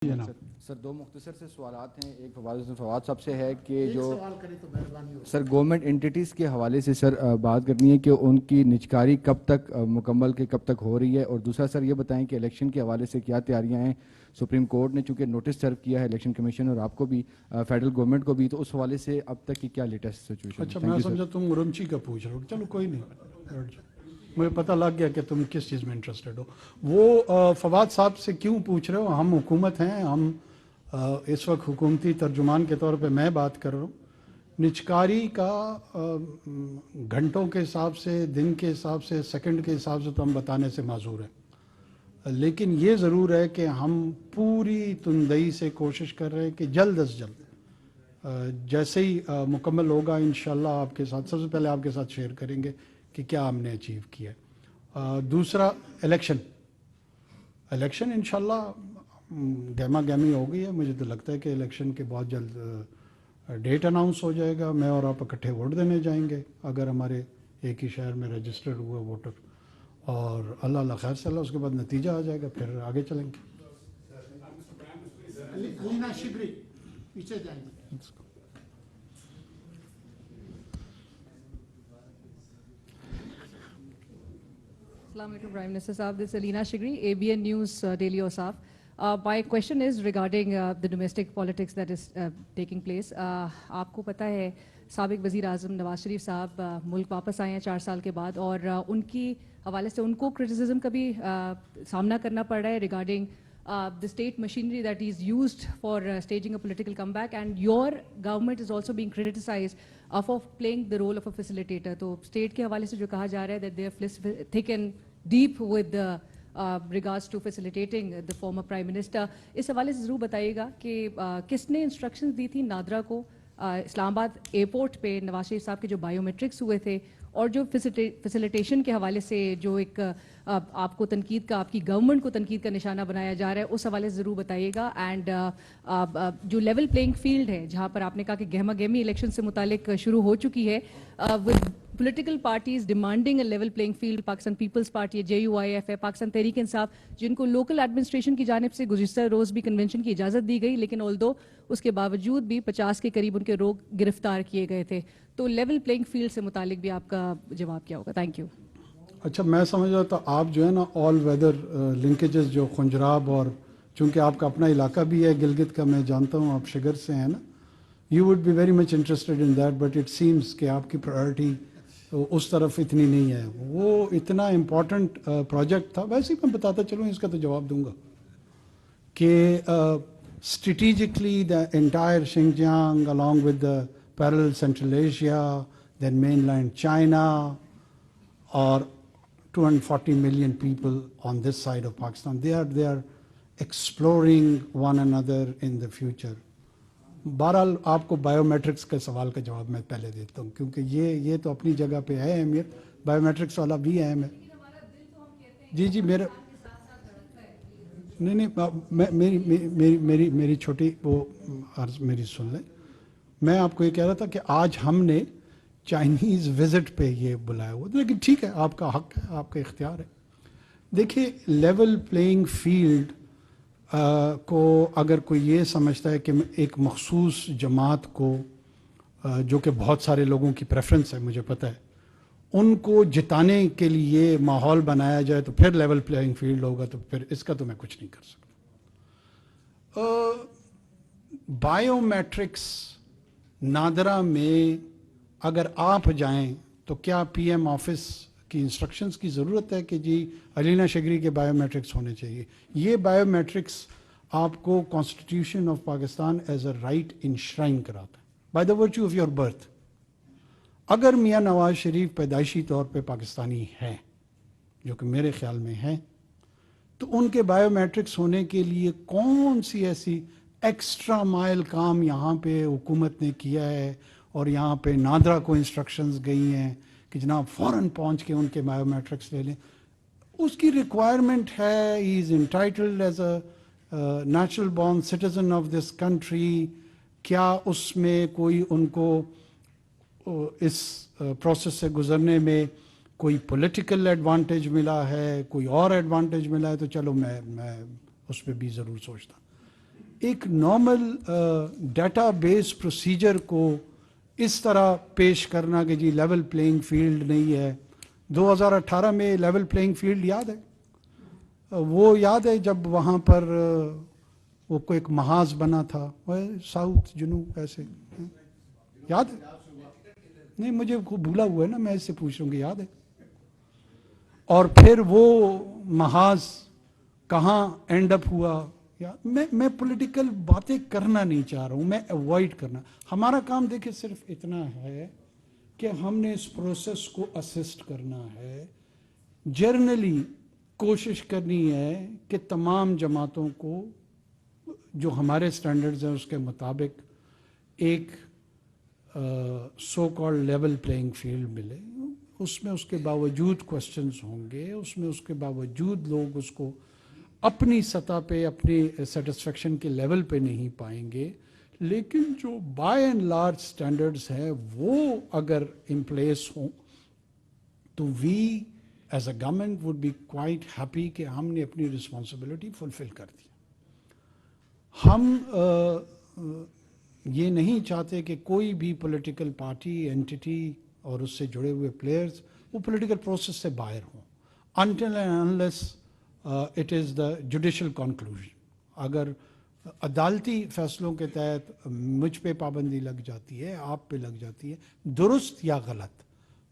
Sir दो मुख्तसर से सवालात हैं। एक फवाद साहब से है कि जो सवाल करें तो मेहरबानी हो। सर गवर्नमेंट एंटिटीज़ के हवाले से सर बात करनी है कि उनकी निजकारी कब तक मुकम्मल के कब तक हो रही है, और दूसरा सर ये बताएं कि इलेक्शन के हवाले से क्या तैयारियां हैं। सुप्रीम कोर्ट ने चूंकि नोटिस सर्व किया है इलेक्शन कमीशन और आपको भी, फेडरल गवर्नमेंट को भी, तो उस हवाले से अब तक की क्या लेटेस्ट सिचुएशन? अच्छा, मैं समझा तुम मुरमची का पूछ रहे हो। चलो कोई नहीं, मुझे पता लग गया कि तुम किस चीज़ में इंटरेस्टेड हो। वो फवाद साहब से क्यों पूछ रहे हो? हम हुकूमत हैं, हम इस वक्त हुकूमती तर्जुमान के तौर पे मैं बात कर रहा हूँ। निजकारी का घंटों के हिसाब से, दिन के हिसाब से, सेकंड के हिसाब से तो हम बताने से माजूर हैं, लेकिन ये ज़रूर है कि हम पूरी तुंदई से कोशिश कर रहे हैं कि जल्द अज जल्द जैसे ही मुकम्मल होगा इंशाल्लाह आपके साथ, सबसे पहले आपके साथ शेयर करेंगे कि क्या हमने अचीव किया है। दूसरा इलेक्शन इंशाल्लाह गहमा गहमी हो गई है। मुझे तो लगता है कि इलेक्शन के बहुत जल्द डेट अनाउंस हो जाएगा। मैं और आप इकट्ठे वोट देने जाएंगे अगर हमारे एक ही शहर में रजिस्टर्ड हुआ वोटर, और अल्लाह खैर से अल्लाह, उसके बाद नतीजा आ जाएगा, फिर आगे चलेंगे। अलीना शिगरी पीछे जाएंगे। Assalamu alaikum, Prime Minister Saab. This is Alina Shigri, ABN News Daily Osaf. My question is regarding the domestic politics that is taking place. आपको पता है साबिक वज़ीर आज़म नवाज शरीफ साहब मुल्क वापस आए हैं 4 साल के बाद, और उनकी हवाले से उनको क्रिटिसिज्म का भी सामना करना पड़ रहा है regarding the state machinery that is used for staging a political comeback, and your government is also being criticized for playing the role of a facilitator. तो state के हवाले से जो कहा जा रहा है that they are thick and deep with the regards to facilitating the former prime minister. इस हवाले से ज़रूर बताइएगा कि किसने instructions दी थी नादरा को इस्लामाबाद एयरपोर्ट पे नवाज शरीफ साहब के जो बायोमेट्रिक्स हुए थे, और जो फैसिलिटेशन के हवाले से जो एक आपको तनकीद का, आपकी गवर्नमेंट को तनकीद का निशाना बनाया जा रहा है, उस हवाले से ज़रूर बताइएगा। एंड जो लेवल प्लेइंग फील्ड है जहाँ पर आपने कहा कि गहमा गहमी इलेक्शन से मुतालिक शुरू हो चुकी है, with political parties demanding a level playing field, Pakistan peoples party, JUIF है, पाकिस्तान तहरीक इंसाफ, जिनको लोकल एडमिनिस्ट्रेशन की जानिब से गुज़िश्ता रोज़ भी कन्वेंशन की इजाज़त दी गई, लेकिन ऑल्दो उसके बावजूद भी 50 के करीब उनके लोग गिरफ्तार किए गए थे। तो लेवल प्लेइंग फील्ड से मुतालिक भी आपका जवाब क्या होगा? Thank you. अच्छा, मैं समझ रहा था आप जो है ना ऑल वेदर लिंकेजेस जो खुंजराब, और चूंकि आपका अपना इलाका भी है गिलगित का, मैं जानता हूँ आप शिगर से हैं ना, you would be very much interested in that, but it seems कि आपकी प्रायोरिटी उस तरफ इतनी नहीं है। वो इतना इम्पोर्टेंट प्रोजेक्ट था। वैसे ही मैं बताता चलूँ, इसका तो जवाब दूंगा कि strategically the entire Xinjiang along with the parallel Central Asia, then mainland China, or 240 million people on this side of Pakistan, they are exploring one another in the future. बहरहाल आपको बायोमेट्रिक्स के सवाल का जवाब मैं पहले देता हूँ, क्योंकि ये तो अपनी जगह पे है अहमियत, बायोमेट्रिक्स वाला भी अहम है। जी मेरे नहीं, मेरी छोटी वो अर्ज मेरी सुन लें। मैं आपको ये कह रहा था कि आज हमने चाइनीज़ विजिट पे ये बुलाया हुआ, लेकिन ठीक है, आपका हक है, आपका इख्तियार है। देखिए, लेवल प्लेइंग फील्ड को अगर कोई ये समझता है कि एक मखसूस जमात को, जो कि बहुत सारे लोगों की प्रेफरेंस है, मुझे पता है, उनको जिताने के लिए माहौल बनाया जाए तो फिर लेवल प्लेइंग फील्ड होगा, तो फिर इसका तो मैं कुछ नहीं कर सकता। बायोमेट्रिक्स नादरा में अगर आप जाएं तो क्या PM ऑफिस की इंस्ट्रक्शंस की ज़रूरत है कि जी अलीना शिगरी के बायोमेट्रिक्स होने चाहिए? ये बायोमेट्रिक्स आपको constitution of Pakistan as a right enshrine कराता है by the virtue of your birth. अगर मियाँ नवाज शरीफ पैदाइशी तौर पे पाकिस्तानी हैं, जो कि मेरे ख्याल में हैं, तो उनके बायोमेट्रिक्स होने के लिए कौन सी ऐसी एक्स्ट्रा माइल काम यहाँ पे हुकूमत ने किया है, और यहाँ पे नादरा को इंस्ट्रक्शंस गई हैं कि जनाब फ़ौरन पहुँच के उनके बायोमेट्रिक्स ले लें। उसकी रिक्वायरमेंट है, he is entitled as a natural born citizen of this country. क्या उसमें कोई उनको इस प्रोसेस से गुजरने में कोई पॉलिटिकल एडवांटेज मिला है, कोई और एडवांटेज मिला है, तो चलो मैं उस पर भी ज़रूर सोचता। एक नॉर्मल डेटाबेस प्रोसीजर को इस तरह पेश करना कि जी लेवल प्लेइंग फील्ड नहीं है। 2018 में लेवल प्लेइंग फील्ड याद है? वो याद है जब वहाँ पर वो कोई एक महाज बना था, वह साउथ जनूब ऐसे, याद है? नहीं, मुझे भूला हुआ है ना, मैं इससे पूछ रहा हूँ कि याद है? और फिर वो महाज कहाँ एंड अप हुआ? या मैं पॉलिटिकल बातें करना नहीं चाह रहा हूँ, मैं अवॉइड करना। हमारा काम देखिए सिर्फ इतना है कि हमने इस प्रोसेस को असिस्ट करना है। जर्नली कोशिश करनी है कि तमाम जमातों को जो हमारे स्टैंडर्ड्स हैं उसके मुताबिक एक so called level playing field मिले। उसमें उसके बावजूद क्वेश्चंस होंगे, उसमें उसके बावजूद लोग उसको अपनी सतह पे अपनी सेटिस्फेक्शन के लेवल पे नहीं पाएंगे, लेकिन जो बाय एंड लार्ज स्टैंडर्ड्स हैं वो अगर इन प्लेस हों तो we as a government would be quite happy कि हमने अपनी रिस्पॉन्सिबिलिटी फुलफिल कर दी। हम ये नहीं चाहते कि कोई भी पॉलिटिकल पार्टी एंटिटी और उससे जुड़े हुए प्लेयर्स वो पॉलिटिकल प्रोसेस से बाहर हों until and unless it is the judicial conclusion. अगर अदालती फैसलों के तहत मुझ पे पाबंदी लग जाती है, आप पे लग जाती है, दुरुस्त या गलत,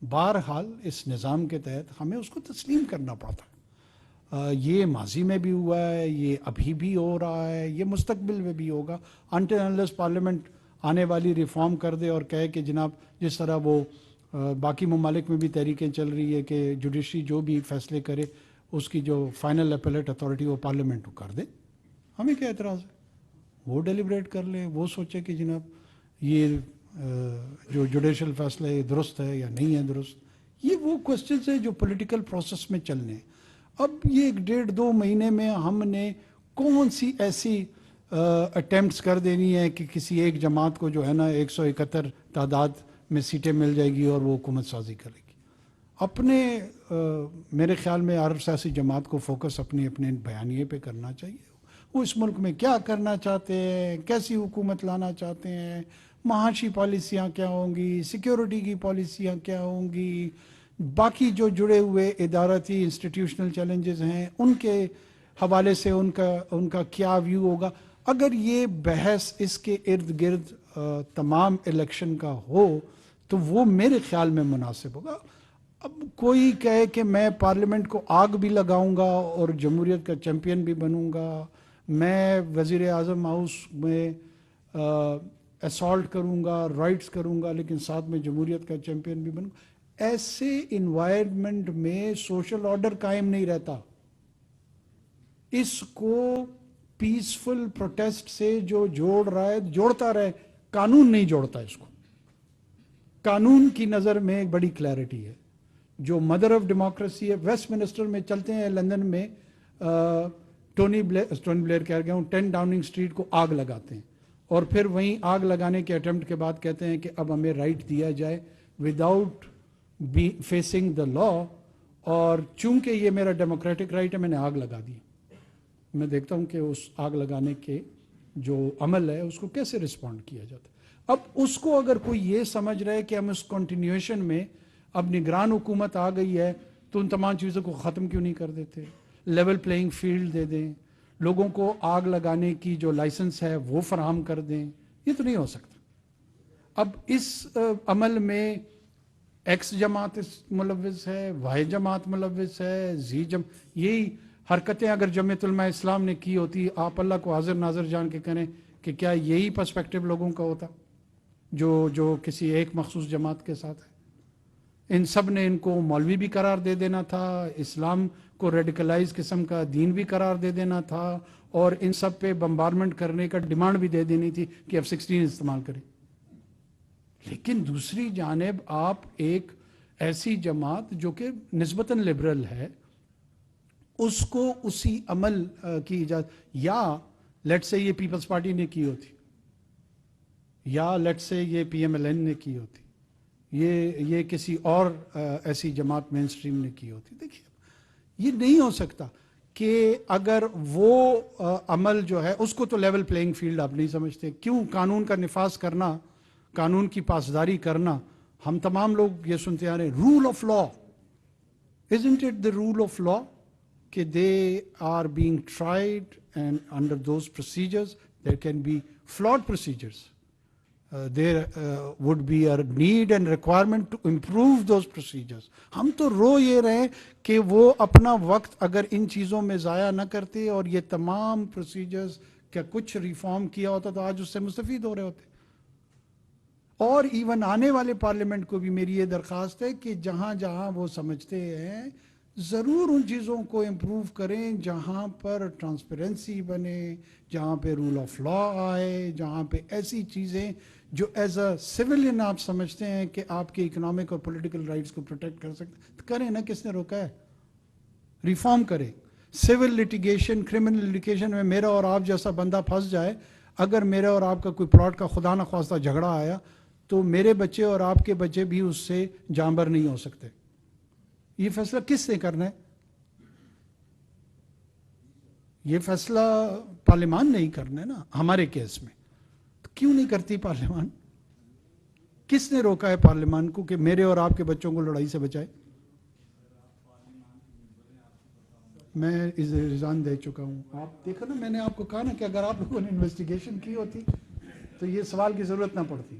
बहरहाल इस निज़ाम के तहत हमें उसको तस्लीम करना पड़ता है। ये माजी में भी हुआ है, ये अभी भी हो रहा है, ये मुस्तकबिल में भी होगा अनटिल अनलेस पार्लियामेंट आने वाली रिफॉर्म कर दे और कहे कि जनाब जिस तरह वो बाकी ममालिक में भी तहरीकें चल रही है कि जुडिशरी जो भी फैसले करे उसकी जो फाइनल अपीलेट अथॉरिटी वो पार्लियामेंट को कर दे। हमें क्या एतराज़ है? वो डेलिब्रेट कर ले, वो सोचे कि जनाब ये जो जुडिशल फैसला है दुरुस्त है या नहीं है दुरुस्त। ये वो क्वेश्चन है जो पॉलिटिकल प्रोसेस में चलने हैं। अब ये 1.5-2 महीने में हमने कौन सी ऐसी अटेम्प्ट्स कर देनी है कि किसी एक जमात को जो है ना 171 तादाद में सीटें मिल जाएगी और वो हुकूमत साजी करेगी। अपने मेरे ख्याल में हर सियासी जमात को फोकस अपने अपने बयानिए पे करना चाहिए। वो इस मुल्क में क्या करना चाहते हैं, कैसी हुकूमत लाना चाहते हैं, महाशी पॉलिसियाँ क्या होंगी, सिक्योरिटी की पॉलिसियाँ क्या होंगी, बाकी जो जुड़े हुए इदारती इंस्टीट्यूशनल चैलेंजेस हैं उनके हवाले से उनका क्या व्यू होगा। अगर ये बहस इसके इर्द गिर्द तमाम इलेक्शन का हो तो वो मेरे ख्याल में मुनासिब होगा। अब कोई कहे कि मैं पार्लियामेंट को आग भी लगाऊंगा और जमहूरियत का चैम्पियन भी बनूंगा, मैं वज़ीर आज़म हाउस में असॉल्ट करूंगा, राइट्स करूंगा, लेकिन साथ में जमहूरियत का चैम्पियन भी बनूंगा, ऐसे इन्वायरमेंट में सोशल ऑर्डर कायम नहीं रहता। इसको पीसफुल प्रोटेस्ट से जो जोड़ रहा है जोड़ता रहे, कानून नहीं जोड़ता इसको। कानून की नज़र में एक बड़ी क्लैरिटी है। जो मदर ऑफ डेमोक्रेसी है, वेस्टमिनिस्टर में चलते हैं, लंदन में टोनी ब्लेयर कह गया हूँ, 10 डाउनिंग स्ट्रीट को आग लगाते हैं और फिर वहीं आग लगाने के अटेम्प्ट के बाद कहते हैं कि अब हमें राइट दिया जाए without be facing the law, और चूंकि ये मेरा डेमोक्रेटिक राइट है मैंने आग लगा दी। मैं देखता हूँ कि उस आग लगाने के जो अमल है उसको कैसे रिस्पॉन्ड किया जाता है। अब उसको अगर कोई ये समझ रहा है कि हम उस कंटिन्यूएशन में अब निगरान हुकूमत आ गई है तो उन तमाम चीज़ों को ख़त्म क्यों नहीं कर देते, लेवल प्लेइंग फील्ड दे दें, लोगों को आग लगाने की जो लाइसेंस है वो फराहम कर दें, ये तो नहीं हो सकता। अब इस अमल में एक्स जमात मुलव्विस है, वाई जमात मुलव्विस है, यही हरकतें अगर जमीयत उलमा इस्लाम ने की होती, आप अल्लाह को हाजिर नाजर जान के करें कि क्या यही पर्सपेक्टिव लोगों का होता जो किसी एक मखसूस जमात के साथ है। इन सब ने इनको मौलवी भी करार दे देना था, इस्लाम को रेडिकलाइज किस्म का दीन भी करार दे देना था, और इन सब पे बम्बारमेंट करने का डिमांड भी दे देनी थी कि F-16 इस्तेमाल करें। लेकिन दूसरी जानिब आप एक ऐसी जमात जो कि निस्बतन लिबरल है उसको उसी अमल की इजाजत, या लेट से ये पीपल्स पार्टी ने की होती, या लेट से ये PMLN ने की होती, ये किसी और ऐसी जमात मेन स्ट्रीम ने की होती। देखिए ये नहीं हो सकता कि अगर वो अमल जो है उसको तो लेवल प्लेइंग फील्ड आप नहीं समझते। क्यों कानून का निफाज करना, कानून की पासदारी करना, हम तमाम लोग ये सुनते आ रहे हैं rule of law. Isn't it the rule of law कि they are being tried and under those procedures there can be flawed procedures. There would be a need and requirement to improve those procedures. हम तो रो ये रहे कि वो अपना वक्त अगर इन चीज़ों में ज़ाया न करते और ये तमाम प्रोसीजर्स का कुछ रिफॉर्म किया होता तो आज उससे मुस्तफ़ीद हो रहे होते। और इवन आने वाले पार्लियामेंट को भी मेरी ये दरख्वास्त है कि जहाँ जहाँ वो समझते हैं ज़रूर उन चीज़ों को इम्प्रूव करें, जहाँ पर ट्रांसपेरेंसी बने, जहाँ पे रूल ऑफ लॉ आए, जहाँ पे ऐसी चीज़ें जो एज अ सिविलियन आप समझते हैं कि आपके इकोनॉमिक और पॉलिटिकल राइट्स को प्रोटेक्ट कर सकते, तो करें ना, किसने रोका है? रिफॉर्म करें। सिविल लिटिगेशन, क्रिमिनल लिटिगेशन में मेरा और आप जैसा बंदा फंस जाए, अगर मेरा और आपका कोई प्लॉट का खुदा न ख्वास्ता झगड़ा आया तो मेरे बच्चे और आपके बच्चे भी उससे जांबर नहीं हो सकते। ये फैसला किसने करना है? ये फैसला पार्लियामान नहीं करना है ना हमारे केस में। तो क्यों नहीं करती पार्लियामान? किसने रोका है पार्लियामान को कि मेरे और आपके बच्चों को लड़ाई से बचाए? मैं इस रिजान दे चुका हूं। आप देखो ना, मैंने आपको कहा ना कि अगर आप लोगों ने इन्वेस्टिगेशन की होती तो ये सवाल की जरूरत ना पड़ती।